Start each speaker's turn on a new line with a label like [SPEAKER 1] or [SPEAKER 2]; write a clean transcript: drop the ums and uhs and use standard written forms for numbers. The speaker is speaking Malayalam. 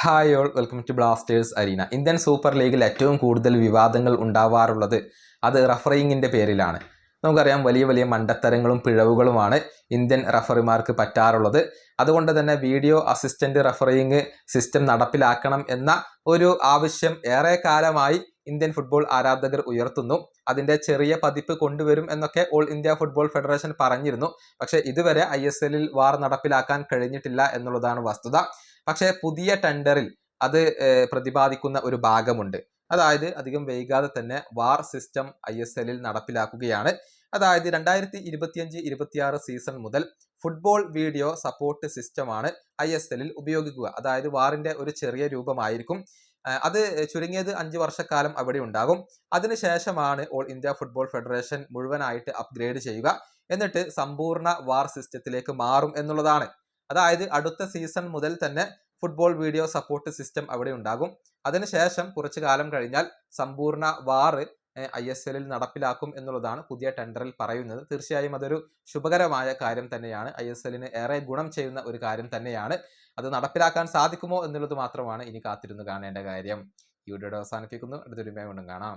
[SPEAKER 1] Hi all welcome to Blasters arena. Indian super ലീഗിൽ ഏറ്റവും കൂടുതൽ വിവാദങ്ങൾ ഉണ്ടാവാറുള്ളത് അത് റഫറിങ്ങിൻ്റെ പേരിലാണ്. നമുക്കറിയാം, വലിയ വലിയ മണ്ടത്തരങ്ങളും പിഴവുകളുമാണ് ഇന്ത്യൻ റഫറിമാർക്ക് പറ്റാറുള്ളത്. അതുകൊണ്ട് തന്നെ വീഡിയോ അസിസ്റ്റൻ്റ് റഫറിങ് സിസ്റ്റം നടപ്പിലാക്കണം എന്ന ഒരു ആവശ്യം ഏറെ കാലമായി ഇന്ത്യൻ ഫുട്ബോൾ ആരാധകർ ഉയർത്തുന്നു. അതിൻ്റെ ചെറിയ പതിപ്പ് കൊണ്ടുവരും എന്നൊക്കെ ഓൾ ഇന്ത്യ ഫുട്ബോൾ ഫെഡറേഷൻ പറഞ്ഞിരുന്നു. പക്ഷേ ഇതുവരെ ISL വാർ നടപ്പിലാക്കാൻ കഴിഞ്ഞിട്ടില്ല എന്നുള്ളതാണ് വസ്തുത. പക്ഷേ പുതിയ ടെൻഡറിൽ അത് പ്രതിപാദിക്കുന്ന ഒരു ഭാഗമുണ്ട്. അതായത് അധികം വൈകാതെ തന്നെ വാർ സിസ്റ്റം ISL നടപ്പിലാക്കുകയാണ്. അതായത് 2025-26 സീസൺ മുതൽ ഫുട്ബോൾ വീഡിയോ സപ്പോർട്ട് സിസ്റ്റമാണ് ISL ഉപയോഗിക്കുക. അതായത് വാറിന്റെ ഒരു ചെറിയ രൂപമായിരിക്കും. അത് ചുരുങ്ങിയത് 5 വർഷക്കാലം അവിടെ ഉണ്ടാകും. അതിനുശേഷമാണ് ഓൾ ഇന്ത്യ ഫുട്ബോൾ ഫെഡറേഷൻ മുഴുവനായിട്ട് അപ്ഗ്രേഡ് ചെയ്യുക. എന്നിട്ട് സമ്പൂർണ്ണ വാർ സിസ്റ്റത്തിലേക്ക് മാറും എന്നുള്ളതാണ്. അതായത് അടുത്ത സീസൺ മുതൽ തന്നെ ഫുട്ബോൾ വീഡിയോ സപ്പോർട്ട് സിസ്റ്റം അവിടെ ഉണ്ടാകും. അതിനുശേഷം കുറച്ചു കാലം കഴിഞ്ഞാൽ സമ്പൂർണ്ണ വാറ് ISL നടപ്പിലാക്കും എന്നുള്ളതാണ് പുതിയ ടെൻഡറിൽ പറയുന്നത്. തീർച്ചയായും അതൊരു ശുഭകരമായ കാര്യം തന്നെയാണ്. ISL ഏറെ ഗുണം ചെയ്യുന്ന ഒരു കാര്യം തന്നെയാണ്. അത് നടപ്പിലാക്കാൻ സാധിക്കുമോ എന്നുള്ളത് മാത്രമാണ് ഇനി കാത്തിരുന്ന് കാണേണ്ട കാര്യം. ഈ വീഡിയോ അവസാനിപ്പിക്കുന്നു. അടുത്തൊരു വീണ്ടും കാണാം.